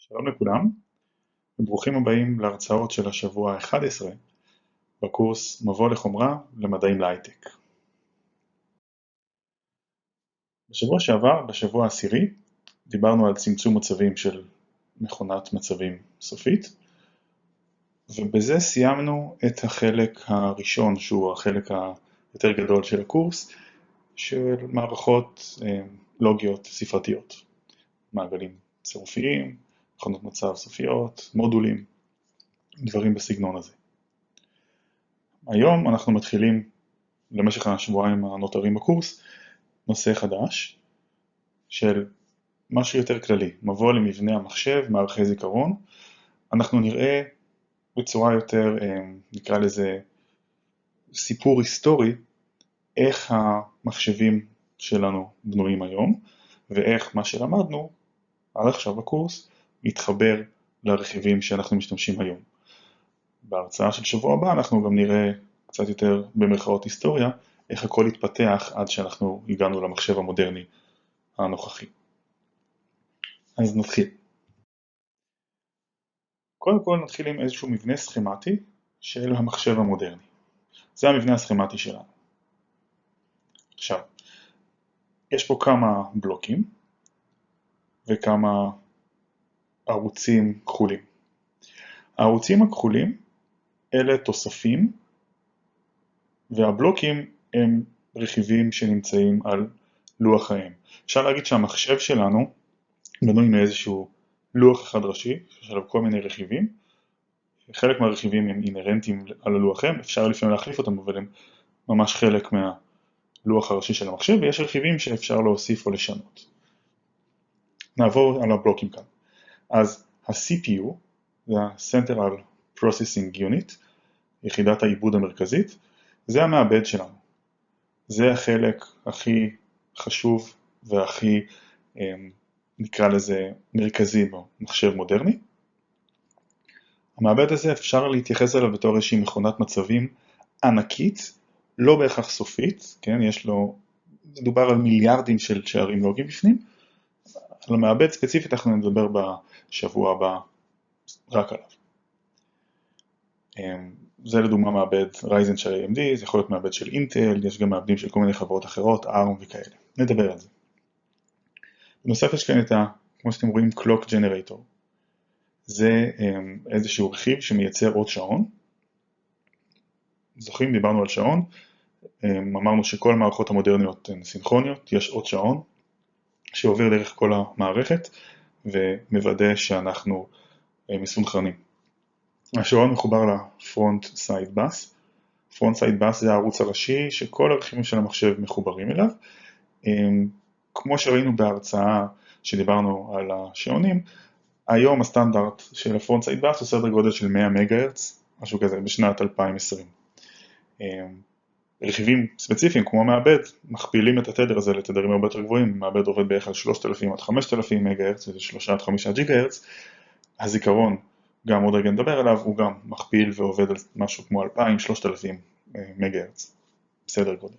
שלום לכולם, וברוכים הבאים להרצאות של השבוע ה-11 בקורס מבוא לחומרה למדעים להייטק. בשבוע שעבר, בשבוע העשירי, דיברנו על צמצום מצבים של מכונת מצבים סופית, ובזה סיימנו את החלק הראשון, שהוא החלק היותר גדול של הקורס, של מערכות לוגיות ספרתיות, מעגלים צירופיים, מכונות מצב סופיות, מודולים, דברים בסגנון הזה. היום אנחנו מתחילים, למשך השבועיים הנותרים בקורס, נושא חדש של משהו יותר כללי, מבוא למבנה המחשב, מערכי זיכרון. אנחנו נראה בצורה יותר, נקרא לזה סיפור היסטורי, איך המחשבים שלנו בנויים היום, ואיך מה שלמדנו עד עכשיו בקורס מתחבר לרכיבים שאנחנו משתמשים היום. בהרצאה של שבוע הבא אנחנו גם נראה קצת יותר במרכאות היסטוריה, איך הכל התפתח עד שאנחנו הגענו למחשב המודרני הנוכחי. אז נתחיל. קודם כל נתחיל עם איזשהו מבנה סכמטי של המחשב המודרני. זה המבנה הסכמטי שלנו. עכשיו, יש פה כמה בלוקים וכמה ערוצים כחולים. הערוצים הכחולים אלה תוספים, והבלוקים הם רכיבים שנמצאים על לוח האם. אפשר להגיד שהמחשב שלנו בנוי מאיזשהו לוח אחד ראשי, שיש עליו כל מיני רכיבים. חלק מהרכיבים הם אינרנטיים על הלוח האם, אפשר לפעמים להחליף אותם, אבל הם ממש חלק מהלוח הראשי של המחשב, ויש רכיבים שאפשר להוסיף או לשנות. נעבור על הבלוקים כאן. אז ה-CPU, זה ה-Central Processing Unit, יחידת העיבוד המרכזית, זה המעבד שלנו. זה החלק הכי חשוב והכי, נקרא לזה, מרכזי במחשב מודרני. המעבד הזה אפשר להתייחס אליו בתור איזושהי מכונת מצבים ענקית, לא בהכרח סופית, כן? יש לו, מדובר על מיליארדים של שערים לוגיים בפנים. על המעבד ספציפית אנחנו נדבר בשבוע הבא רק עליו. זה לדוגמה מעבד רייזן של AMD, זה יכול להיות מעבד של אינטל, יש גם מעבדים של כל מיני חברות אחרות, ARM וכאלה. נדבר על זה. בנוסף יש כאן את כמו שאתם רואים, Clock Generator. זה איזשהו רכיב שמייצר עוד שעון. זוכרים, דיברנו על שעון. אמרנו שכל המערכות המודרניות הן סינכרוניות, יש עוד שעון שעובר דרך כל המערכת ומוודא שאנחנו מסונכרנים. השעון מחובר ל-Front Side Bus. Front Side Bus זה הערוץ הראשי שכל הרכיבים של המחשב מחוברים אליו. כמו שראינו בהרצאה שדיברנו על השעונים, היום הסטנדרט של ה-Front Side Bus הוא סדר גודל של 100 מגה-הרץ, משהו כזה, בשנת 2020. רכיבים ספציפיים כמו המעבד מכפילים את התדר הזה לתדרים הרבה יותר גבוהים. המעבד עובד בערך על 3,000 עד 5,000 מגה-הרץ, זה 3 עד 5 ג'יגה-הרץ. הזיכרון, גם עוד רגע נדבר עליו, הוא גם מכפיל ועובד על משהו כמו 2,000-3,000 מגה-הרץ, בסדר גודל.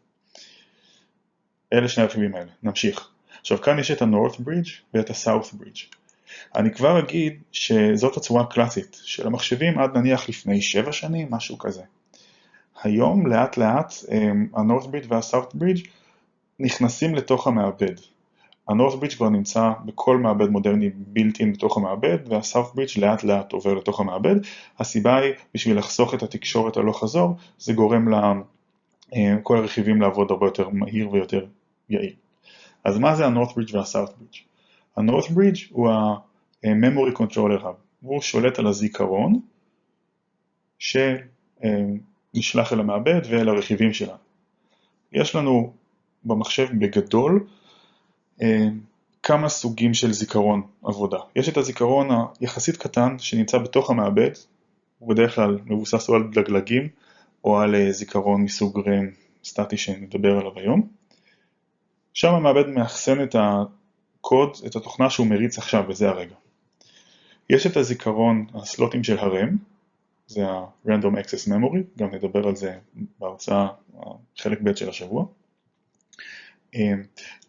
אלה שני הרכיבים האלה, נמשיך. עכשיו כאן יש את ה-North Bridge ואת ה-South Bridge. אני כבר אגיד שזאת הצורה הקלאסית של המחשבים עד נניח לפני 7 שנים, משהו כזה. היום לאט לאט ה-North Bridge וה-South Bridge נכנסים לתוך המעבד. ה-North Bridge כבר נמצא בכל מעבד מודרני built-in בתוך המעבד, וה-South Bridge לאט לאט עובר לתוך המעבד. הסיבה היא בשביל לחסוך את התקשורת הלוך חזור, זה גורם לכל הרכיבים לעבוד הרבה יותר מהיר ויותר יעיל. אז מה זה ה-North Bridge וה-South Bridge? ה-North Bridge הוא ה-Memory Controller Hub, הוא שולט על הזיכרון שנשלח אל המעבד ואל הרכיבים שלנו. יש לנו במחשב בגדול כמה סוגים של זיכרון עבודה. יש את הזיכרון היחסית קטן שנמצא בתוך המעבד, הוא בדרך כלל מבוסס או על דגלגים או על זיכרון מסוג RAM סטטי שנדבר עליו היום. שם המעבד מאחסן את הקוד, את התוכנה שהוא מריץ עכשיו בזה הרגע. יש את הזיכרון, הסלוטים של ה-RAM, זה ה-Random Access Memory, גם נדבר על זה בהרצאה חלק ב' של השבוע.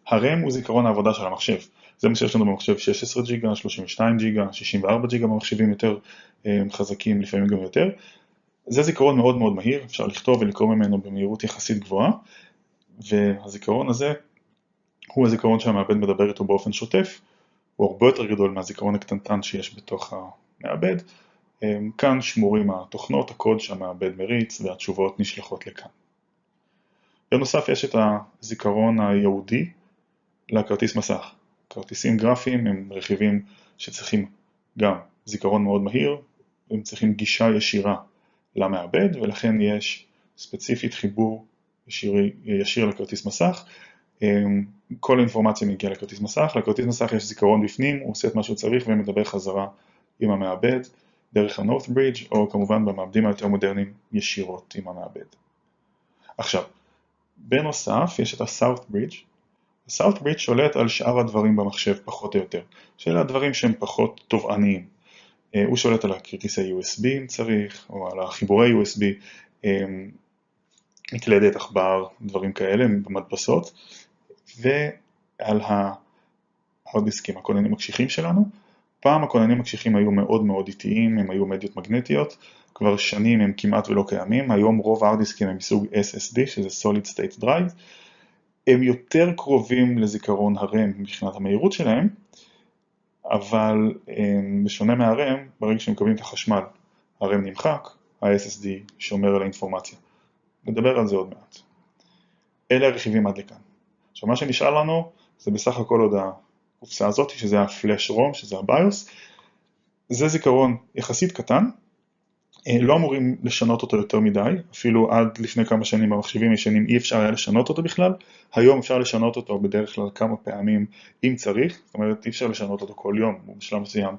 ה-RAM הוא זיכרון העבודה של המחשב. זה מה שיש לנו במחשב 16 ג'יגה, 32 ג'יגה, 64 ג'יגה במחשבים יותר חזקים, לפעמים גם יותר. זה זיכרון מאוד מאוד מהיר, אפשר לכתוב ולקרוא ממנו במהירות יחסית גבוהה, והזיכרון הזה הוא הזיכרון שהמעבד מדבר איתו באופן שוטף, הוא הרבה יותר גדול מהזיכרון הקטנטן שיש בתוך המעבד. כאן שמורים התוכנות, הקוד שהמעבד מריץ והתשובות נשלחות לכאן. בנוסף יש את הזיכרון הייעודי לכרטיס מסך. כרטיסים גרפיים הם רכיבים שצריכים גם זיכרון מאוד מהיר, הם צריכים גישה ישירה למעבד, ולכן יש ספציפית חיבור ישיר לכרטיס מסך. כל האינפורמציה מגיעה לכרטיס מסך, לכרטיס מסך יש זיכרון בפנים, הוא עושה את מה שהוא צריך ומדבר חזרה עם המעבד דרך ה-North Bridge, או כמובן במעבדים היותר מודרניים ישירות עם המעבד. עכשיו, בנוסף יש את ה-South Bridge. ה-South Bridge שולט על שאר הדברים במחשב פחות או יותר, שאלה הדברים שהם פחות תובעניים. הוא שולט על הכרטיסי USB אם צריך, או על החיבורי USB, מקלדת, עכבר, דברים כאלה במדפסות, ועל ההרדיסקים, הכוננים הקשיחים שלנו. פעם הכוננים הקשיחים היו מאוד מאוד איטיים, הם היו מדיות מגנטיות, כבר שנים הם כמעט ולא קיימים, היום רוב ההרדיסקים הם מסוג SSD, שזה Solid State Drive, הם יותר קרובים לזיכרון הרם מבחינת המהירות שלהם, אבל בשונה מהרם, ברגע שמקבלים את החשמל, הרם נמחק, ה-SSD שומר על האינפורמציה. נדבר על זה עוד מעט. אלה הרכיבים עד לכאן. עכשיו מה שנשאר לנו זה בסך הכל עוד הקופסה הזאת, שזה ה-Flash ROM, שזה ה-BIOS. זה זיכרון יחסית קטן, לא אמורים לשנות אותו יותר מדי, אפילו עד לפני כמה שנים במחשבים ישנים אי אפשר היה לשנות אותו בכלל, היום אפשר לשנות אותו בדרך כלל כמה פעמים אם צריך, זאת אומרת אי אפשר לשנות אותו כל יום, הוא בשלב מסוים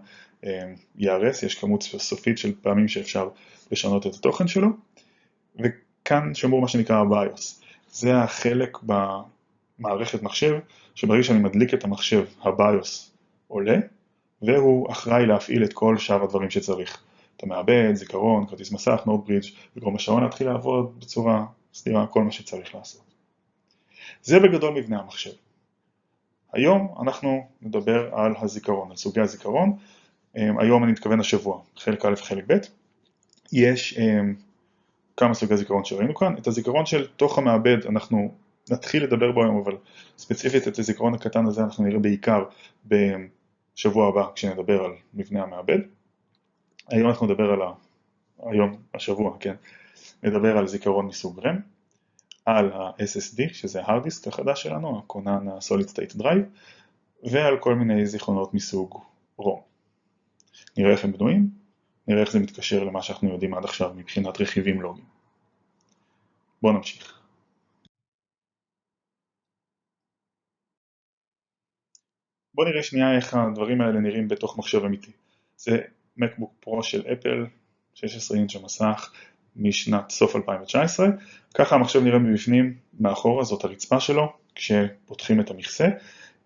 ייהרס, יש כמות סופית של פעמים שאפשר לשנות את התוכן שלו, וכאן שמור מה שנקרא ה-BIOS, זה החלק במערכת מחשב, שברגע שאני מדליק את המחשב, ה-BIOS עולה, והוא אחראי להפעיל את כל שאר הדברים שצריך. אתה מעבד, זיכרון, כרטיס מסך, North Bridge, וגרום השעון להתחיל לעבוד בצורה סדירה, כל מה שצריך לעשות. זה בגדול מבנה המחשב. היום אנחנו נדבר על הזיכרון, על סוגי הזיכרון. היום אני מתכוון השבוע, חלק א' וחלק ב'. יש כמה סוגי זיכרון שראינו כאן. את הזיכרון של תוך המעבד אנחנו נתחיל לדבר בו היום, אבל ספציפית את הזיכרון הקטן הזה אנחנו נראה בעיקר בשבוע הבא כשנדבר על מבנה המעבד. היום אנחנו נדבר השבוע, כן, נדבר על זיכרון מסוג RAM, על ה-SSD, שזה ה-Hard Disk החדש שלנו, הכונן ה-Solid State Drive, ועל כל מיני זיכרונות מסוג ROM. נראה איך הם בנויים, נראה איך זה מתקשר למה שאנחנו יודעים עד עכשיו מבחינת רכיבים לוגיים. בואו נמשיך. בואו נראה שנייה איך הדברים האלה נראים בתוך מחשב אמיתי. זה MacBook Pro של אפל, 16 אינץ' המסך, משנת סוף 2019. ככה המחשב נראה מבפנים, מאחורה, זאת הרצפה שלו, כשפותחים את המכסה.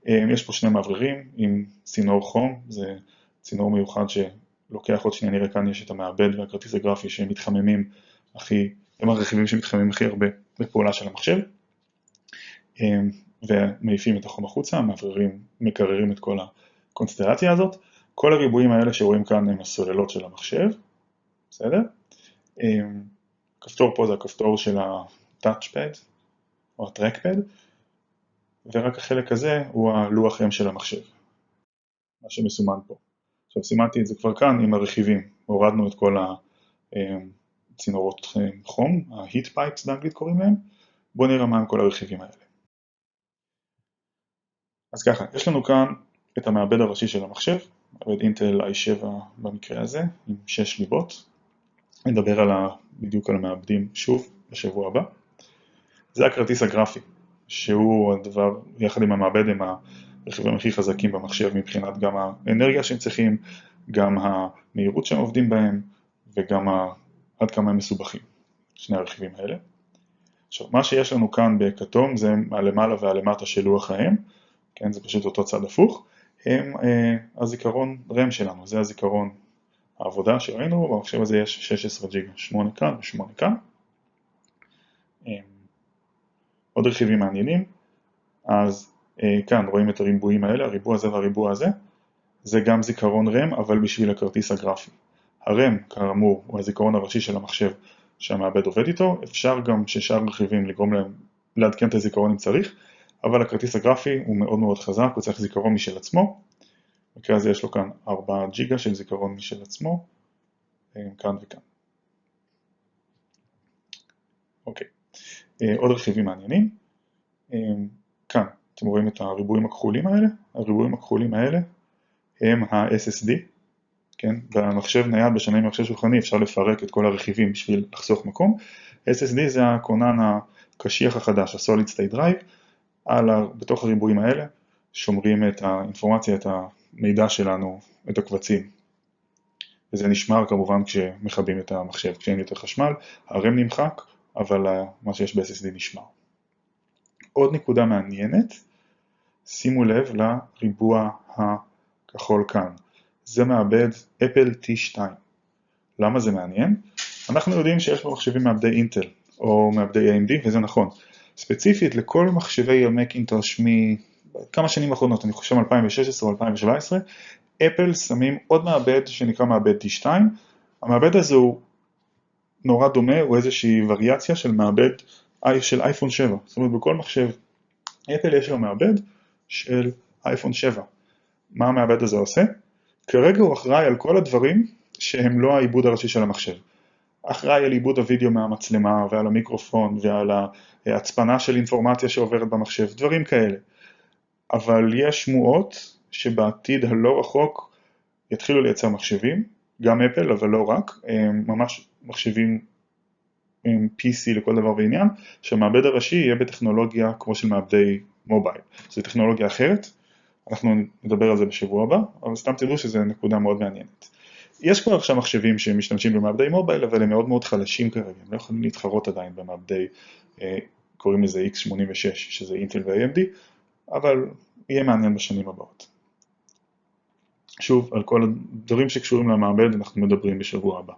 יש פה שני מאווררים עם צינור חום, זה צינור מיוחד שלוקח עוד שנייה, נראה כאן יש את המעבד והכרטיס הגרפי שהם מתחממים הם הרכיבים שמתחממים הכי הרבה בפעולה של המחשב. ומעיפים את החום החוצה, המאווררים מקררים את כל הקונסטלציה הזאת. כל הריבועים האלה שרואים כאן הם הסוללות של המחשב, בסדר? הכפתור פה זה הכפתור של ה-Touchpad או ה-Trackpad, ורק החלק הזה הוא הלוח M של המחשב, מה שמסומן פה. עכשיו סימנתי את זה כבר כאן עם הרכיבים, הורדנו את כל הצינורות חום, ה-Heat Pipes באנגלית קוראים להם. בואו נראה מה הם כל הרכיבים האלה. אז ככה, יש לנו כאן את המעבד הראשי של המחשב, מעבד אינטל i7 במקרה הזה, עם 6 ליבות. נדבר בדיוק על המעבדים שוב בשבוע הבא. זה הכרטיס הגרפי, שהוא הדבר, יחד עם המעבד, הם הרכיבים הכי חזקים במחשב מבחינת גם האנרגיה שהם צריכים, גם המהירות שהם עובדים בהם, וגם עד כמה הם מסובכים, שני הרכיבים האלה. עכשיו, מה שיש לנו כאן בכתום זה הלמעלה והלמטה של לוח האם, כן, זה פשוט אותו צד הפוך, הם הזיכרון RAM שלנו, זה הזיכרון העבודה שראינו, במחשב הזה יש 16 ג'יגה, 8 כאן ו8 כאן. עוד רכיבים מעניינים, אז כאן רואים את הריבועים האלה, הריבוע הזה והריבוע הזה, זה גם זיכרון RAM, אבל בשביל הכרטיס הגרפי. הרם, כאמור, הוא הזיכרון הראשי של המחשב שהמעבד עובד איתו, אפשר גם ששאר רכיבים לגרום להם לעדכן את הזיכרון אם צריך, אבל הכרטיס הגרפי הוא מאוד מאוד חזק, הוא צריך זיכרון משל עצמו, במקרה הזה יש לו כאן 4 ג'יגה של זיכרון משל עצמו, כאן וכאן. אוקיי, עוד רכיבים מעניינים, כאן אתם רואים את הריבועים הכחולים האלה, הריבועים הכחולים האלה הם ה-SSD, כן? במחשב נייד בשונה ממחשב שולחני אפשר לפרק את כל הרכיבים בשביל לחסוך מקום. SSD זה הכונן הקשיח החדש, ה-Solid State Drive, בתוך הריבועים האלה שומרים את האינפורמציה, את המידע שלנו, את הקבצים. וזה נשמר כמובן כשמכבים את המחשב, כשאין יותר חשמל, הרם נמחק, אבל מה שיש ב-SSD נשמר. עוד נקודה מעניינת, שימו לב לריבוע הכחול כאן. זה מעבד אפל T2. למה זה מעניין? אנחנו יודעים שיש במחשבים מעבדי אינטל או מעבדי AMD, וזה נכון. ספציפית לכל מחשבי המקינטוש מכמה שנים האחרונות, אני חושב 2016 או 2017, אפל שמים עוד מעבד שנקרא מעבד T2. המעבד הזה הוא נורא דומה, הוא איזושהי וריאציה של מעבד של אייפון 7. זאת אומרת, בכל מחשב אפל יש לו מעבד של אייפון 7. מה המעבד הזה עושה? כרגע הוא אחראי על כל הדברים שהם לא העיבוד הראשי של המחשב. אחראי על עיבוד הוידאו מהמצלמה ועל המיקרופון ועל ההצפנה של אינפורמציה שעוברת במחשב, דברים כאלה. אבל יש שמועות שבעתיד הלא רחוק יתחילו לייצר מחשבים, גם אפל אבל לא רק, ממש מחשבים עם PC לכל דבר ועניין, שהמעבד הראשי יהיה בטכנולוגיה כמו של מעבדי מובייל. זו טכנולוגיה אחרת, אנחנו נדבר על זה בשבוע הבא, אבל סתם תדעו שזו נקודה מאוד מעניינת. יש כבר עכשיו מחשבים שמשתמשים במעבדי מובייל, אבל הם מאוד מאוד חלשים כרגע, הם לא יכולים להתחרות עדיין במעבדי, קוראים לזה X86, שזה אינטל ו-AMD, אבל יהיה מעניין בשנים הבאות. שוב, על כל הדברים שקשורים למעבד אנחנו מדברים בשבוע הבא.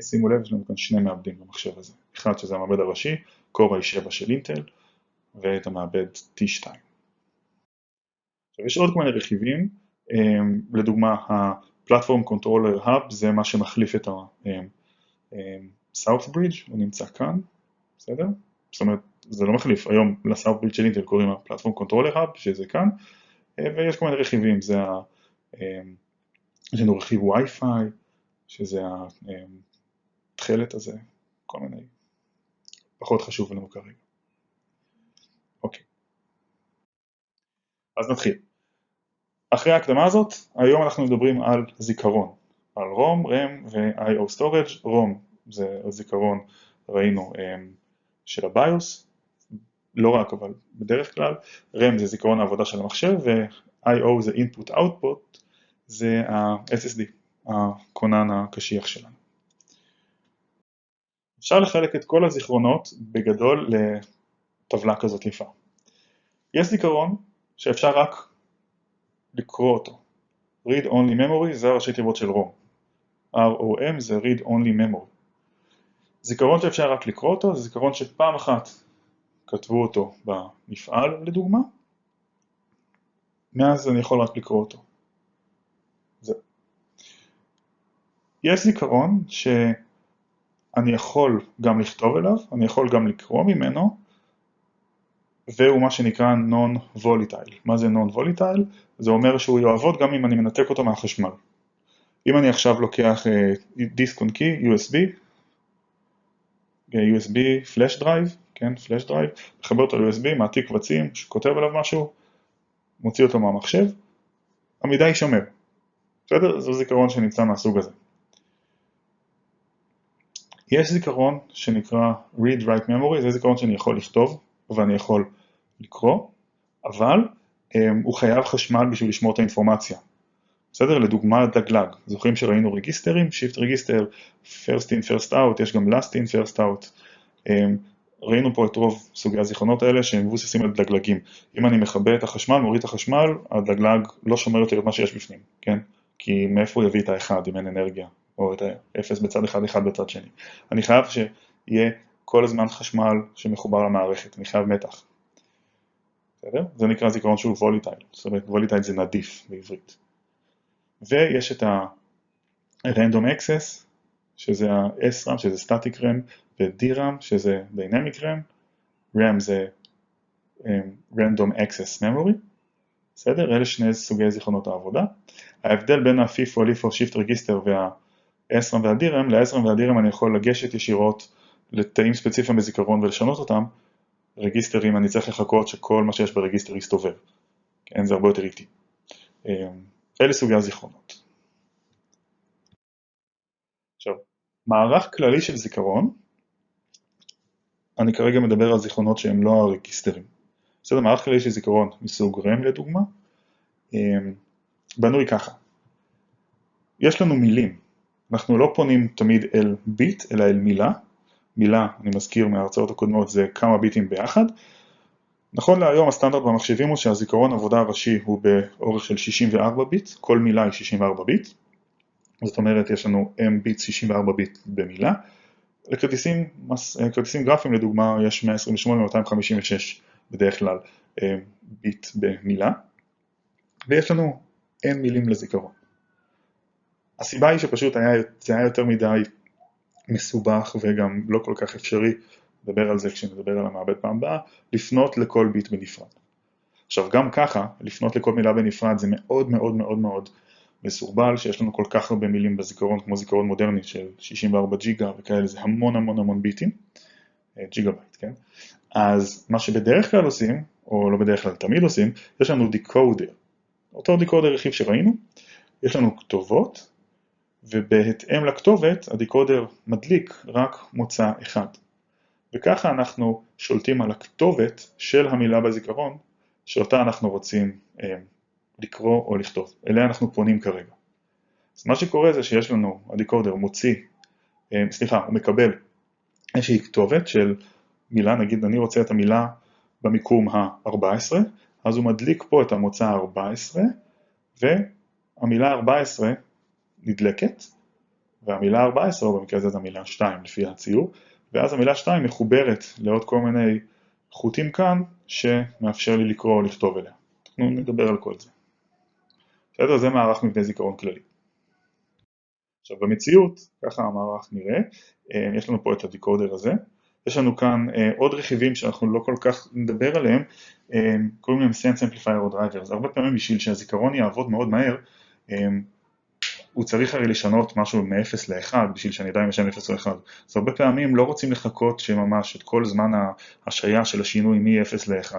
שימו לב, יש לנו כאן שני מעבדים במחשב הזה. אחד שזה המעבד הראשי, Core i7 של אינטל, ואת המעבד T2. עכשיו, יש עוד כל מיני רכיבים, לדוגמה, ה-Platform Controller Hub, זה מה שמחליף את ה-Southbridge, הוא נמצא כאן, בסדר? זאת אומרת, זה לא מחליף, היום ל-Southbridge של אינטל קוראים ה-Platform Controller Hub, שזה כאן, ויש כל מיני רכיבים, זה יש לנו רכיב Wi-Fi, שזה התכלת הזה, כל מיני, פחות חשוב לנו כרגע. אוקיי. אז נתחיל. אחרי ההקדמה הזאת, היום אנחנו מדברים על זיכרון, על ROM, RAM ו-IO Storage. ROM זה הזיכרון, ראינו, של הביוס, לא רק, אבל בדרך כלל. RAM זה זיכרון העבודה של המחשב, ו-IO זה Input-Output, זה ה-SSD, הכונן הקשיח שלנו. אפשר לחלק את כל הזיכרונות בגדול לטבלה כזאת יפה. יש זיכרון שאפשר רק לקרוא אותו. Read Only Memory זה הראשי תיבות של ROM. ROM זה Read Only Memory. זיכרון שאפשר רק לקרוא אותו זה זיכרון שפעם אחת כתבו אותו במפעל לדוגמה, מאז אני יכול רק לקרוא אותו. זה. יש זיכרון שאני יכול גם לכתוב אליו, אני יכול גם לקרוא ממנו, והוא מה שנקרא non-volatile. מה זה non-volatile? זה אומר שהוא יעבוד גם אם אני מנתק אותו מהחשמל. אם אני עכשיו לוקח דיסק און קי, USB flash drive, כן, flash drive, מחבר אותו ל-USB, מעתיק קבצים, שכותב עליו משהו, מוציא אותו מהמחשב, המידע יישמר. בסדר? זה זיכרון שנמצא מהסוג הזה. יש זיכרון שנקרא read-write memory, זה זיכרון שאני יכול לכתוב, ואני יכול לקרוא, אבל הוא חייב חשמל בשביל לשמור את האינפורמציה. בסדר? לדוגמה דגלג, זוכרים שראינו רגיסטרים, shift register, first in first out, יש גם last in first out. ראינו פה את רוב סוגי הזיכרונות האלה שהם מבוססים על דגלגים. אם אני מכבה את החשמל, מוריד את החשמל, הדגלג לא שומר יותר את מה שיש בפנים, כן? כי מאיפה הוא יביא את האחד אם אין אנרגיה, או את האפס בצד אחד, אחד בצד שני. אני חייב שיהיה כל הזמן חשמל שמחובר למערכת, אני חייב מתח. בסדר? זה נקרא זיכרון שהוא volatile, זאת אומרת volatile זה נדיף בעברית. ויש את ה-random access, שזה ה-SRAM, שזה static RAM, ו-DRAM, שזה dynamic RAM, RAM זה random access memory, בסדר? אלה שני סוגי זיכרונות העבודה. ההבדל בין ה-FIFO, LIFO, Shift Register וה-SRAM וה-DRAM, ל-SRAM וה-DRAM אני יכול לגשת ישירות לתאים ספציפיים בזיכרון ולשנות אותם, רגיסטרים אני צריך לחכות שכל מה שיש ברגיסטר יסתובב, כן? זה הרבה יותר איטי. אלה סוגי הזיכרונות. עכשיו, מערך כללי של זיכרון, אני כרגע מדבר על זיכרונות שהם לא הרגיסטרים. בסדר, מערך כללי של זיכרון מסוג RAM לדוגמה, בנוי ככה. יש לנו מילים, אנחנו לא פונים תמיד אל ביט, אלא אל מילה. מילה, אני מזכיר מההרצאות הקודמות, זה כמה ביטים ביחד. נכון להיום הסטנדרט במחשבים הוא שהזיכרון עבודה הראשי הוא באורך של 64 ביט, כל מילה היא 64 ביט. זאת אומרת, יש לנו M ביט 64 ביט במילה. לכרטיסים גרפיים לדוגמה יש 128 ו-256 בדרך כלל ביט במילה. ויש לנו N מילים לזיכרון. הסיבה היא שפשוט זה היה יותר מדי מסובך וגם לא כל כך אפשרי, נדבר על זה כשנדבר על המעבד פעם הבאה, לפנות לכל ביט בנפרד. עכשיו גם ככה, לפנות לכל מילה בנפרד זה מאוד מאוד מאוד מאוד מסורבל, שיש לנו כל כך הרבה מילים בזיכרון, כמו זיכרון מודרני של 64 ג'יגה וכאלה, זה המון המון המון ביטים, ג'יגה בייט, כן? אז מה שבדרך כלל עושים, או לא בדרך כלל תמיד עושים, יש לנו דיקודר. אותו דיקודר רכיב שראינו, יש לנו כתובות, ובהתאם לכתובת הדיקודר מדליק רק מוצא אחד. וככה אנחנו שולטים על הכתובת של המילה בזיכרון, שאותה אנחנו רוצים לקרוא או לכתוב. אליה אנחנו פונים כרגע. אז מה שקורה זה שיש לנו, הדיקודר מוציא, הוא מקבל איזושהי כתובת של מילה, נגיד אני רוצה את המילה במיקום ה-14, אז הוא מדליק פה את המוצא ה-14, והמילה 14 נדלקת, והמילה 14, או במקרה הזה המילה 2 לפי הציור, ואז המילה 2 מחוברת לעוד כל מיני חוטים כאן, שמאפשר לי לקרוא או לכתוב אליה. אנחנו נדבר על כל זה. בסדר, זה מערך מבנה זיכרון כללי. עכשיו במציאות, ככה המערך נראה, יש לנו פה את הדיקודר הזה, יש לנו כאן עוד רכיבים שאנחנו לא כל כך נדבר עליהם, קוראים להם Sense Amplifier או Drivers. הרבה פעמים בשביל שהזיכרון יעבוד מאוד מהר, הוא צריך הרי לשנות משהו מ-0 ל-1 בשביל שאני אדע אם יש 0 או 1. אז הרבה פעמים לא רוצים לחכות שממש את כל זמן ההשעיה של השינוי מ-0 ל-1.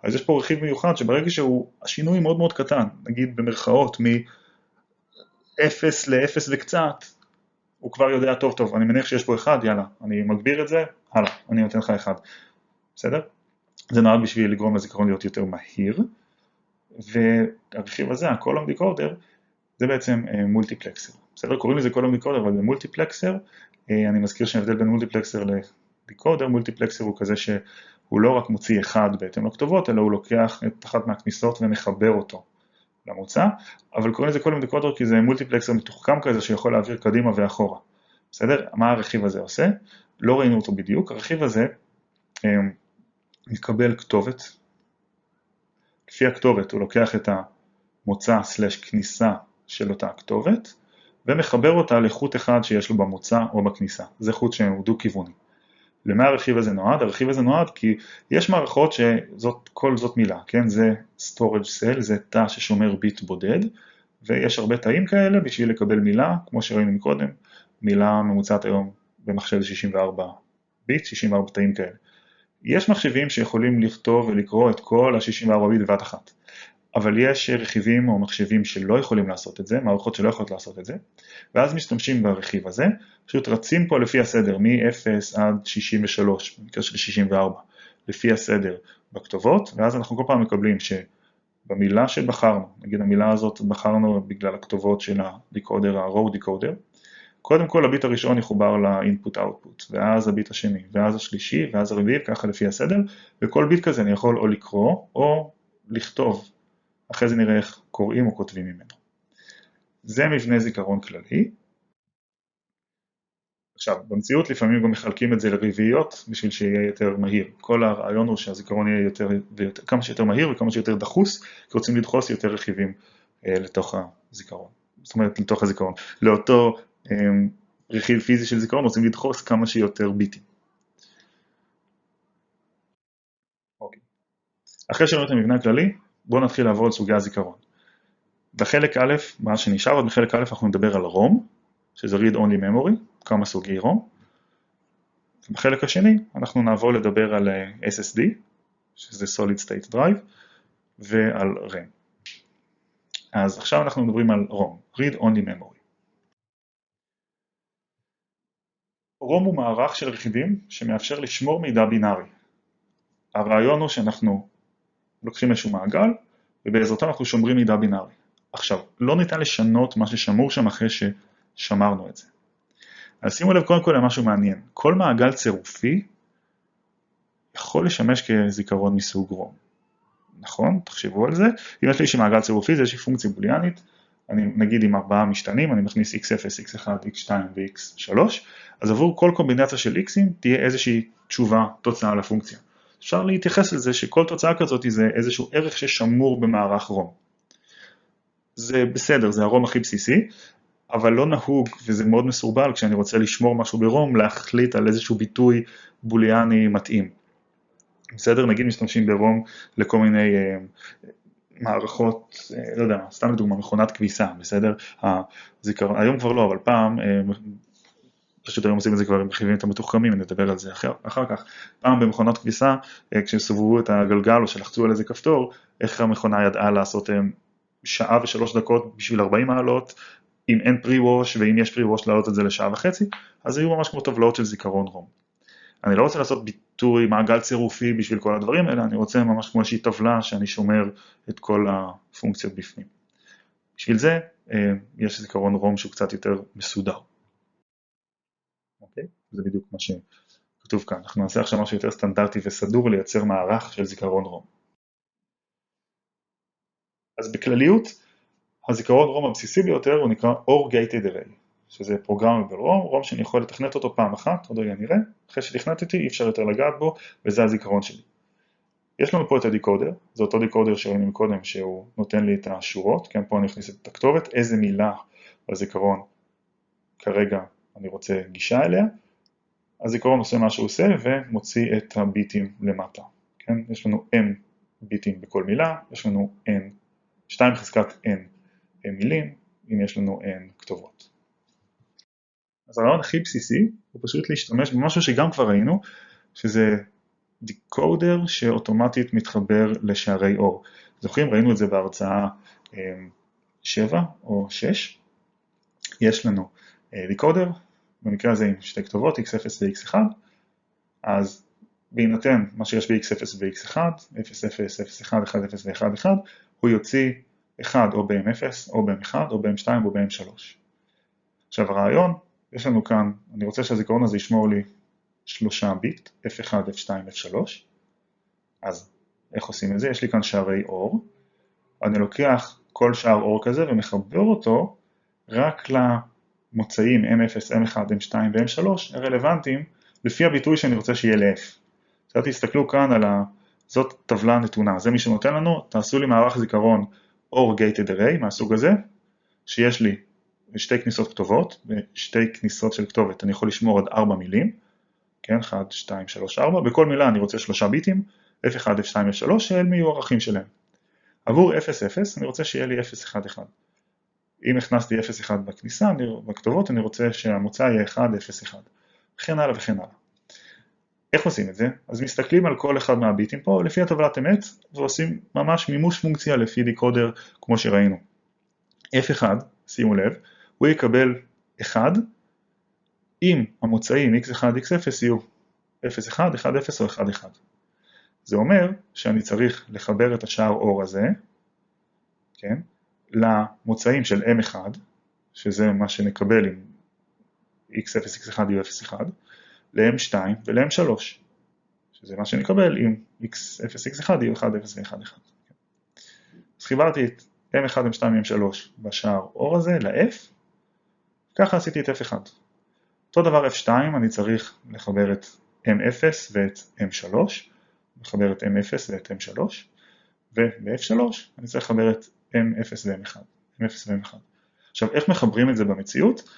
אז יש פה רכיב מיוחד שברגע השינוי מאוד מאוד קטן, נגיד במרכאות מ-0 ל-0 וקצת, הוא כבר יודע טוב, אני מניח שיש פה 1, יאללה, אני מגביר את זה, הלאה, אני נותן לך 1. בסדר? זה נועד בשביל לגרום לזיכרון להיות יותר מהיר, והרכיב הזה, הקולום דיקורדר, זה בעצם מולטיפלקסר. בסדר, קוראים לזה קולום דיקורדר, אבל זה מולטיפלקסר. אני מזכיר שההבדל בין מולטיפלקסר לדיקורדר, מולטיפלקסר הוא כזה שהוא לא רק מוציא אחד בהתאם לכתובות, אלא הוא לוקח את אחת מהכניסות ומחבר אותו למוצא, אבל קוראים לזה קולום דיקורדר כי זה מולטיפלקסר מתוחכם כזה שיכול להעביר קדימה ואחורה. בסדר? מה הרכיב הזה עושה? לא ראינו אותו בדיוק. הרכיב הזה מקבל כתובת. לפי הכתובת הוא לוקח את המוצא/כניסה של אותה הכתובת, ומחבר אותה לחוט אחד שיש לו במוצא או בכניסה. זה חוט שהוא דו-כיווני. למה הרכיב הזה נועד? הרכיב הזה נועד כי יש מערכות שכל זאת מילה, כן? זה storage cell, זה תא ששומר ביט בודד, ויש הרבה תאים כאלה בשביל לקבל מילה, כמו שראינו מקודם, מילה ממוצעת היום במחשב 64 ביט, 64 תאים כאלה. יש מחשבים שיכולים לכתוב ולקרוא את כל ה-64 ביט בבת אחת. אבל יש רכיבים או מחשבים שלא יכולים לעשות את זה, מערכות שלא יכולות לעשות את זה, ואז משתמשים ברכיב הזה, פשוט רצים פה לפי הסדר, מ-0 עד 63, במקרה של 64, לפי הסדר בכתובות, ואז אנחנו כל פעם מקבלים שבמילה שבחרנו, נגיד המילה הזאת בחרנו בגלל הכתובות של הדיקודר, ה-row decoder, קודם כל הביט הראשון יחובר ל-input-output, ואז הביט השני, ואז השלישי, ואז הרביעי, ככה לפי הסדר, וכל ביט כזה אני יכול או לקרוא או לכתוב. אחרי זה נראה איך קוראים או כותבים ממנו. זה מבנה זיכרון כללי. עכשיו, במציאות לפעמים גם מחלקים את זה לרביעיות בשביל שיהיה יותר מהיר. כל הרעיון הוא שהזיכרון יהיה יותר ויותר, כמה שיותר מהיר וכמה שיותר דחוס, כי רוצים לדחוס יותר רכיבים לתוך הזיכרון. זאת אומרת, לתוך הזיכרון. לאותו רכיב פיזי של זיכרון רוצים לדחוס כמה שיותר ביטים. אוקיי. אחרי שראינו את המבנה הכללי, בואו נתחיל לעבור על סוגי הזיכרון. בחלק א', מה שנשאר עוד בחלק א', אנחנו נדבר על ROM, שזה Read Only Memory, כמה סוגי ROM. בחלק השני, אנחנו נעבור לדבר על SSD, שזה Solid State Drive, ועל RAM. אז עכשיו אנחנו מדברים על ROM, Read Only Memory. ROM הוא מערך של רכיבים שמאפשר לשמור מידע בינארי. הרעיון הוא שאנחנו לוקחים איזשהו מעגל, ובעזרתו אנחנו שומרים מידע בינארי. עכשיו, לא ניתן לשנות מה ששמור שם אחרי ששמרנו את זה. אז שימו לב קודם כל למשהו מעניין. כל מעגל צירופי יכול לשמש כזיכרון מסוג ROM. נכון? תחשבו על זה. אם יש לי איזשהו מעגל צירופי, זה איזושהי פונקציה בוליאנית, אני נגיד עם 4 משתנים, אני מכניס x0, x1, x2 ו-x3, אז עבור כל קומבינציה של x'ים תהיה איזושהי תשובה, תוצאה לפונקציה. אפשר להתייחס לזה שכל תוצאה כזאת זה איזשהו ערך ששמור במערך ROM. זה בסדר, זה הרום הכי בסיסי, אבל לא נהוג, וזה מאוד מסורבל כשאני רוצה לשמור משהו ברום, להחליט על איזשהו ביטוי בוליאני מתאים. בסדר, נגיד משתמשים ברום לכל מיני מערכות, לא יודע, סתם לדוגמה, מכונת כביסה, בסדר? היום כבר לא, אבל פעם, פשוט היום עושים את זה כבר עם רכיבים את המתוחכמים, נדבר על זה אחר כך. פעם במכונות כביסה, כשסובבו את הגלגל או שלחצו על איזה כפתור, איך המכונה ידעה לעשות 1 שעה ו3 דקות בשביל 40 מעלות, אם אין פרי-ווש, ואם יש פרי-ווש להעלות את זה לשעה וחצי, אז היו ממש כמו טבלאות של זיכרון רום. אני לא רוצה לעשות ביטוי מעגל צירופי בשביל כל הדברים האלה, אני רוצה ממש כמו איזושהי טבלה שאני שומר את כל הפונקציות בפנים. בשביל זה יש זיכרון רום שהוא קצת יותר מסודר. אוקיי? זה בדיוק מה שכתוב כאן. אנחנו נעשה עכשיו משהו יותר סטנדרטי וסדור לייצר מערך של זיכרון רום. אז בכלליות, הזיכרון רום הבסיסי ביותר הוא נקרא OR Gated Array, שזה פרוגרמבל רום שאני יכול לתכנת אותו פעם אחת, עוד רגע נראה, אחרי שתכנתתי אי אפשר יותר לגעת בו, וזה הזיכרון שלי. יש לנו פה את הדיקודר, זה אותו דיקודר שראינו מקודם שהוא נותן לי את השורות, כן, פה אני אכניס את הכתובת, איזה מילה בזיכרון כרגע אני רוצה גישה אליה, הזיכרון עושה מה שהוא עושה ומוציא את הביטים למטה, כן, יש לנו m ביטים בכל מילה, יש לנו n, 2 חזקת n מילים, אם יש לנו n כתובות. אז הרעיון הכי בסיסי הוא פשוט להשתמש במשהו שגם כבר ראינו, שזה דיקודר שאוטומטית מתחבר לשערי אור. זוכרים? ראינו את זה בהרצאה 7 או 6. יש לנו דיקודר, במקרה הזה עם 2 כתובות, x0 ו-x1, אז בהינתן מה שיש ב-x0 ו-x1, 0, 0, 0, 1, 1, 0 ו-1, 1, הוא יוציא 1 או ב-m0 או ב-m1 או ב-m2 או ב-m3. עכשיו הרעיון, יש לנו כאן, אני רוצה שהזיכרון הזה ישמור לי 3 ביט, f1, f2, f3, אז איך עושים את זה? יש לי כאן שערי אור, אני לוקח כל שער אור כזה ומחבר אותו רק למוצאים m0, m1, m2 ו-m3 הרלוונטיים לפי הביטוי שאני רוצה שיהיה ל-f. אז תסתכלו כאן על זאת טבלה נתונה, זה מי שנותן לנו, תעשו לי מערך זיכרון OR Gated Array מהסוג הזה, שיש לי 2 כניסות כתובות, ו2 כניסות של כתובת, אני יכול לשמור עד 4 מילים, כן, 1, 2, 3, 4, בכל מילה אני רוצה 3 ביטים, f1, f2, f3, שהם יהיו ערכים שלהם. עבור 0, 0, אני רוצה שיהיה לי 0, 1, 1. אם הכנסתי 0, 1 בכניסה, בכתובות, אני רוצה שהמוצא יהיה 1, 0, 1. וכן הלאה וכן הלאה. איך עושים את זה? אז מסתכלים על כל אחד מהביטים פה, לפי הטבלת אמת, ועושים ממש מימוש פונקציה לפי דיקודר, כמו שראינו. f1, שימו לב, הוא יקבל 1, אם המוצאים x1, x0 יהיו 0, 1, 1, 0 או 1, 1. זה אומר שאני צריך לחבר את השער אור הזה, כן, למוצאים של m1, שזה מה שנקבל עם x0, x1 יהיו 0, 1, ל-m2 ול-m3, שזה מה שנקבל עם x0, x1 יהיו 1, 0 ו-1, 1. אז חיברתי את m1, m2, m3 בשער אור הזה ל-f, ככה עשיתי את f1. אותו דבר F2 אני צריך לחבר את M0 ואת M3, לחבר את M0 ואת M3, וב-F3 אני צריך לחבר את M0 ו-M1. עכשיו, איך מחברים את זה במציאות?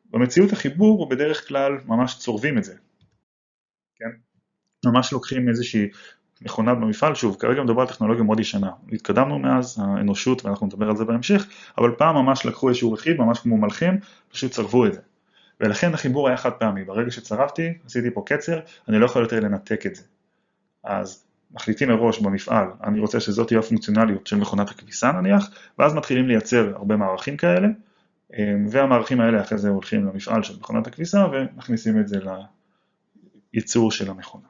במציאות החיבור הוא בדרך כלל ממש צורבים את זה, כן? ממש לוקחים איזושהי מכונה במפעל, שוב, כרגע מדובר על טכנולוגיה מאוד ישנה, התקדמנו מאז האנושות ואנחנו נדבר על זה בהמשך, אבל פעם ממש לקחו איזשהו רכיב, ממש כמו מלחם, פשוט צרבו את זה. ולכן החיבור היה חד פעמי, ברגע שצרבתי, עשיתי פה קצר, אני לא יכול יותר לנתק את זה. אז מחליטים מראש במפעל, אני רוצה שזאת תהיה הפונקציונליות של מכונת הכביסה נניח, ואז מתחילים לייצר הרבה מערכים כאלה, והמערכים האלה אחרי זה הולכים למפעל של מכונת הכביסה, ומכניסים את זה לייצור של המכונה.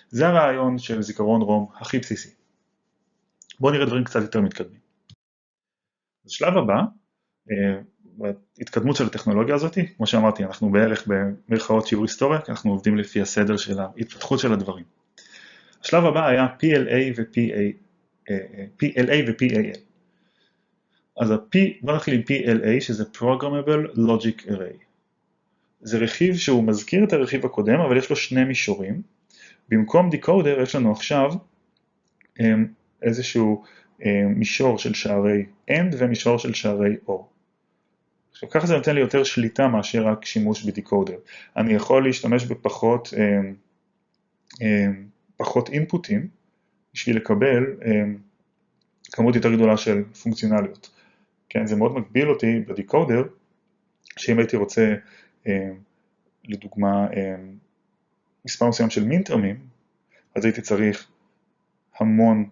זה הרעיון של זיכרון רום הכי בסיסי. בואו נראה דברים קצת יותר מתקדמים. בשלב הבא, בהתקדמות של הטכנולוגיה הזאת, כמו שאמרתי, אנחנו בערך במרכאות שיעור היסטוריה, כי אנחנו עובדים לפי הסדר של ההתפתחות של הדברים. השלב הבא היה PLA ו-PAL. אז בוא נתחיל עם PLA, שזה Programmable Logic Array. זה רכיב שהוא מזכיר את הרכיב הקודם, אבל יש לו שני מישורים. במקום דיקודר יש לנו עכשיו איזשהו מישור של שערי AND ומישור של שערי OR. עכשיו ככה זה נותן לי יותר שליטה מאשר רק שימוש בדיקודר. אני יכול להשתמש בפחות אינפוטים בשביל לקבל כמות יותר גדולה של פונקציונליות. כן, זה מאוד מגביל אותי בדיקודר, שאם הייתי רוצה לדוגמה מספר מסוים של מינטרמים, אז הייתי צריך המון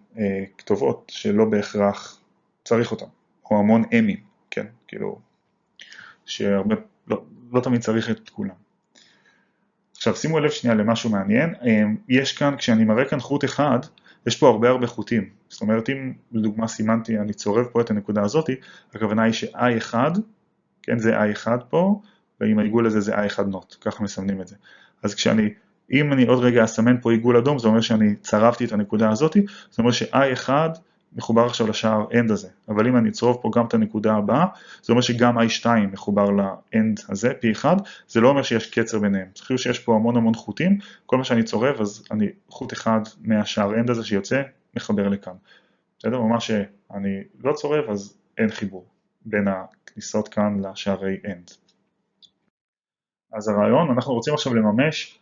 כתובות שלא בהכרח צריך אותם, או המון אמים, כן, כאילו, שהרבה, לא תמיד צריך את כולם. עכשיו, שימו לב שנייה למשהו מעניין, יש כאן, כשאני מראה כאן חוט אחד, יש פה הרבה חוטים, זאת אומרת, אם לדוגמה סימנתי, אני צורב פה את הנקודה הזאת, הכוונה היא ש-I1, כן, זה I1 פה, ואם העיגול הזה זה I1 נוט, ככה מסמנים את זה. אז אם אני עוד רגע אסמן פה עיגול אדום, זה אומר שאני צרבתי את הנקודה הזאת, זה אומר ש-I1 מחובר עכשיו לשער AND הזה, אבל אם אני אצרוב פה גם את הנקודה הבאה, זה אומר שגם I2 מחובר ל-AND הזה, P1, זה לא אומר שיש קצר ביניהם, צריכים שיש פה המון חוטים, כל מה שאני צורב, אז אני חוט אחד מהשער AND הזה שיוצא, מחבר לכאן. בסדר? ממש שאני לא צורב, אז אין חיבור בין הכניסות כאן לשערי AND. אז הרעיון, אנחנו רוצים עכשיו לממש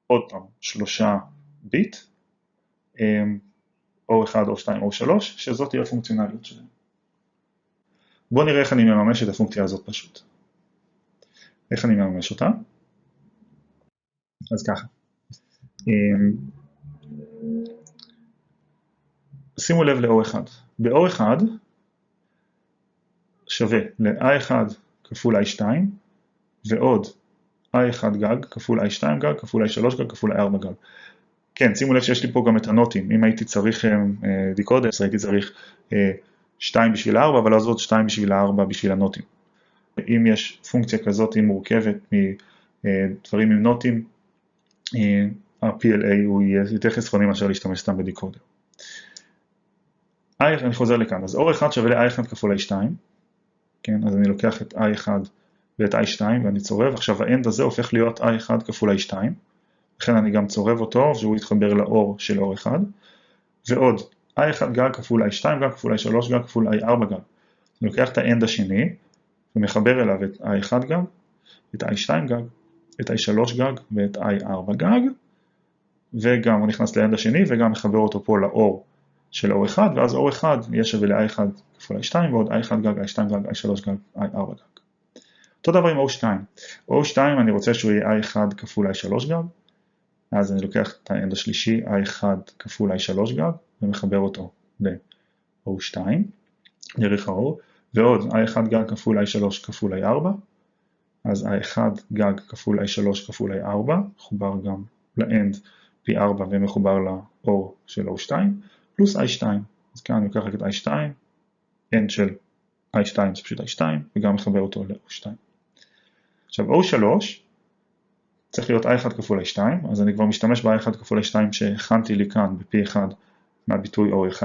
עוד פעם 3 ביט, O1, O2, O3, שזאת תהיה הפונקציונליות שלהם. בואו נראה איך אני מממש את הפונקציה הזאת פשוט. איך אני מממש אותה? אז ככה. שימו לב ל-O1. ב-O1 שווה ל-I1 כפול I2, ועוד I1 גג כפול I2 גג כפול I3 גג כפול I4 גג. כן, שימו לב שיש לי פה גם את הנוטים, אם הייתי צריך דיקודר, אז הייתי צריך 2 בשביל 4, אבל אז עוד 2 בשביל 4 בשביל הנוטים. אם יש פונקציה כזאת מורכבת מדברים עם נוטים, ה-PLA הוא יהיה יותר חסכוני מאשר להשתמש סתם בדיקודר. אני חוזר לכאן, אז O1 שווה ל-I1 כפול I2, כן, אז אני לוקח את I1 ואת I2 ואני צורב, עכשיו ה-AND הזה הופך להיות I1 כפול I2, לכן אני גם צורב אותו, שהוא יתחבר לאור של אור אחד, ועוד I1 גג כפול I2 גג כפול I3 גג כפול I4 גג. אני לוקח את ה-AND השני, ומחבר אליו את I1 גג, את I2 גג, את I3 גג ואת I4 גג, וגם הוא נכנס ל-AND השני, וגם מחבר אותו פה לאור של אור אחד, ואז אור אחד יהיה שווה ל-I1 כפול I2, ועוד I1 גג, I2 גג, I3 גג, I4 גג. אותו דבר עם O2. O2 אני רוצה שהוא יהיה I1 כפול I3 גג, אז אני לוקח את האנד השלישי, I1 כפול I3 גג, ומחבר אותו ל-O2, דרך האור, ועוד I1 גג כפול I3 כפול I4, אז I1 גג כפול I3 כפול I4, מחובר גם לאנד P4 ומחובר לאור של O2, פלוס I2, אז כאן אני לוקח את I2, אנד של I2 זה פשוט I2, וגם מחבר אותו ל-O2. עכשיו O3, צריך להיות I1 כפול I2, אז אני כבר משתמש ב-I1 כפול I2 שהכנתי לי כאן ב-P1 מהביטוי O1,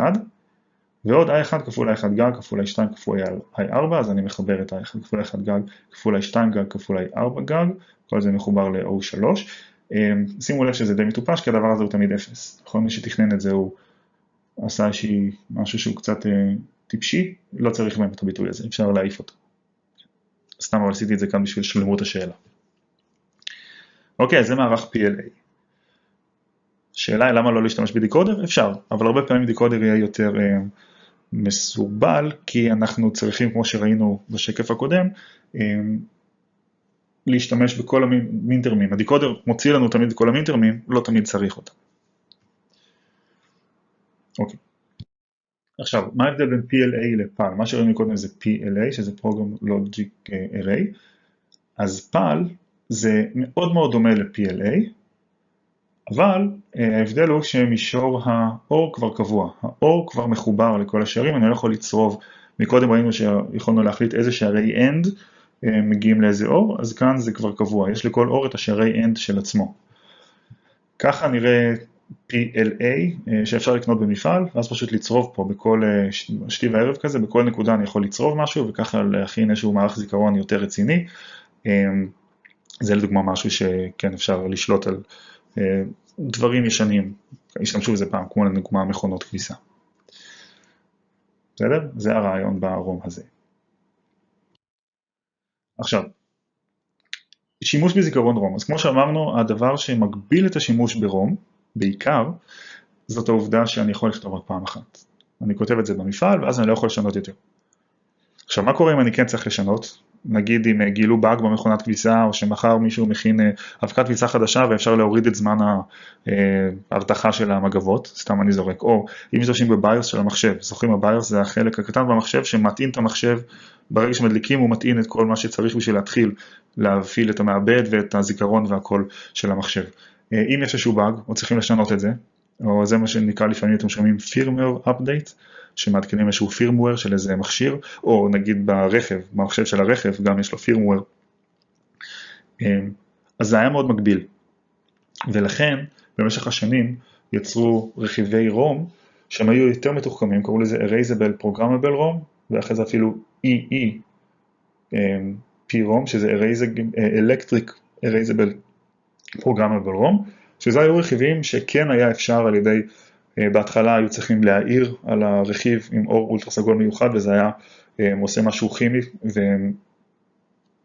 ועוד i1 כפול i1 גג כפול i2 כפול i4, אז אני מחבר את i1 כפול i1 גג כפול i2 גג כפול i4 גג, כל זה מחובר ל-O3. שימו לב שזה די מטופש, כי הדבר הזה הוא תמיד 0. כל מי שתכנן את זה הוא עשה משהו שהוא קצת טיפשי, לא צריך באמת את הביטוי הזה, אפשר להעיף אותו. סתם אבל עשיתי את זה כאן בשביל שלמות השאלה. אוקיי, אז זה מערך PLA. השאלה היא למה לא להשתמש בדיקודר? אפשר, אבל הרבה פעמים דיקודר יהיה יותר מסורבל, כי אנחנו צריכים, כמו שראינו בשקף הקודם, להשתמש בכל המינטרמים. הדיקודר מוציא לנו תמיד כל המינטרמים, לא תמיד צריך אותם. אוקיי. עכשיו, מה ההבדל בין PLA לפאל? מה שראינו קודם זה PLA, שזה Program Logic Array. אז פאל זה מאוד מאוד דומה ל-PLA, אבל ההבדל הוא שמישור האור כבר קבוע. האור כבר מחובר לכל השערים, אני לא יכול לצרוב. מקודם ראינו שיכולנו להחליט איזה שערי end מגיעים לאיזה אור, אז כאן זה כבר קבוע. יש לכל אור את השערי end של עצמו. ככה נראה PLA שאפשר לקנות במפעל, ואז פשוט לצרוב פה בכל שתי וערב כזה, בכל נקודה אני יכול לצרוב משהו, וככה להכין איזשהו מערך זיכרון יותר רציני. זה לדוגמה משהו שכן אפשר לשלוט על דברים ישנים, השתמשו בזה פעם, כמו לדוגמה מכונות כביסה. בסדר? זה הרעיון ברום הזה. עכשיו, שימוש בזיכרון רום. אז כמו שאמרנו, הדבר שמגביל את השימוש ברום, בעיקר, זאת העובדה שאני יכול לכתוב רק פעם אחת. אני כותב את זה במפעל, ואז אני לא יכול לשנות יותר. עכשיו, מה קורה אם אני כן צריך לשנות? נגיד אם גילו באג במכונת כביסה, או שמחר מישהו מכין אבקת כביסה חדשה, ואפשר להוריד את זמן ההרתחה של המגבות, סתם אני זורק. או אם משתמשים בביוס של המחשב, זוכרים הביוס זה החלק הקטן במחשב, שמטעין את המחשב, ברגע שמדליקים הוא מטעין את כל מה שצריך בשביל להתחיל להפעיל את המעבד ואת הזיכרון והכל של המחשב. אם יש איזשהו באג, או צריכים לשנות את זה, או זה מה שנקרא לפעמים אתם שומעים firmware update, שמעדכנים איזשהו firmware של איזה מכשיר, או נגיד ברכב, במחשב של הרכב, גם יש לו firmware. אז זה היה מאוד מגביל. ולכן, במשך השנים, יצרו רכיבי רום, שהם היו יותר מתוחכמים, קראו לזה Erasable Programmable ROM, ואחרי זה אפילו EEPROM, שזה Electric Erasable Programmable ROM, שזה היו רכיבים שכן היה אפשר על ידי, בהתחלה היו צריכים להעיר על הרכיב עם אור אולטרה סגול מיוחד, וזה היה עושה משהו כימי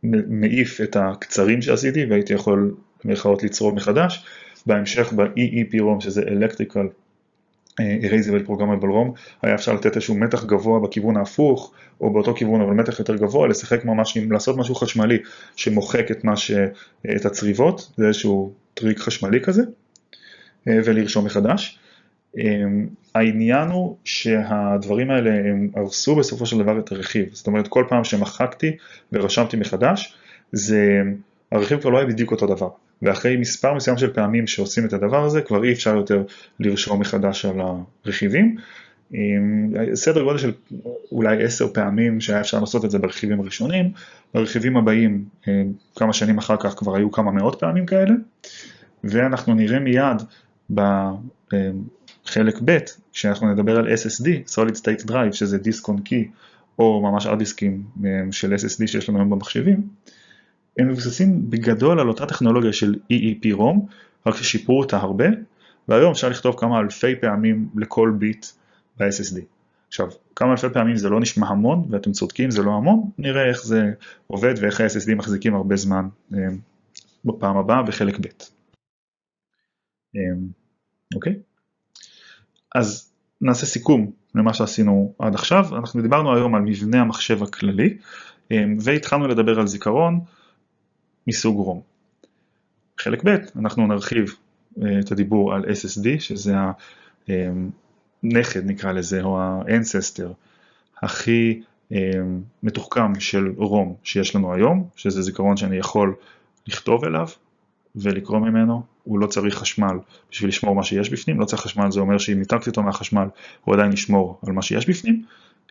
ומעיף את הקצרים שעשיתי, והייתי יכול במרכאות לצרוב מחדש. בהמשך ב-EEPROM, שזה Electrical Erasable Programmable ROM, היה אפשר לתת איזשהו מתח גבוה בכיוון ההפוך, או באותו כיוון אבל מתח יותר גבוה, לשחק ממש, לעשות משהו חשמלי שמוחק את הצריבות, זה איזשהו טריק חשמלי כזה, ולרשום מחדש. העניין הוא שהדברים האלה הם הרסו בסופו של דבר את הרכיב, זאת אומרת כל פעם שמחקתי ורשמתי מחדש, הרכיב כבר לא היה בדיוק אותו דבר, ואחרי מספר מסוים של פעמים שעושים את הדבר הזה, כבר אי אפשר יותר לרשום מחדש על הרכיבים, סדר גודל של אולי 10 פעמים שהיה אפשר לעשות את זה ברכיבים הראשונים, ברכיבים הבאים כמה שנים אחר כך כבר היו כמה מאות פעמים כאלה, ואנחנו נראה מיד בחלק ב' כשאנחנו נדבר על SSD, Solid State Drive, שזה דיסק און קי, או ממש ארדיסקים של SSD שיש לנו היום במחשבים, הם מבוססים בגדול על אותה טכנולוגיה של EEPROM, רק ששיפרו אותה הרבה, והיום אפשר לכתוב כמה אלפי פעמים לכל ביט ב-SSD. עכשיו, כמה אלפי פעמים זה לא נשמע המון, ואתם צודקים, זה לא המון, נראה איך זה עובד ואיך ה-SSD מחזיקים הרבה זמן בפעם הבאה בחלק ב'. אוקיי? אז נעשה סיכום למה שעשינו עד עכשיו. אנחנו דיברנו היום על מבנה המחשב הכללי, והתחלנו לדבר על זיכרון מסוג רום. חלק ב' אנחנו נרחיב את הדיבור על SSD, שזה הנכד נקרא לזה, או האנססטר הכי מתוחכם של רום שיש לנו היום, שזה זיכרון שאני יכול לכתוב אליו ולקרוא ממנו. הוא לא צריך חשמל בשביל לשמור מה שיש בפנים, לא צריך חשמל, זה אומר שאם ניתקתי אותו מהחשמל הוא עדיין ישמור על מה שיש בפנים,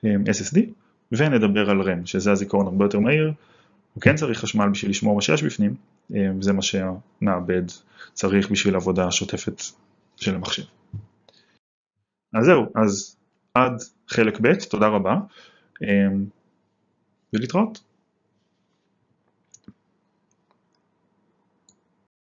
SSD, ונדבר על RAM, שזה הזיכרון הרבה יותר מהיר, הוא כן צריך חשמל בשביל לשמור מה שיש בפנים, זה מה שהמעבד צריך בשביל עבודה השוטפת של המחשב. אז זהו, אז עד חלק ב', תודה רבה, ולהתראות.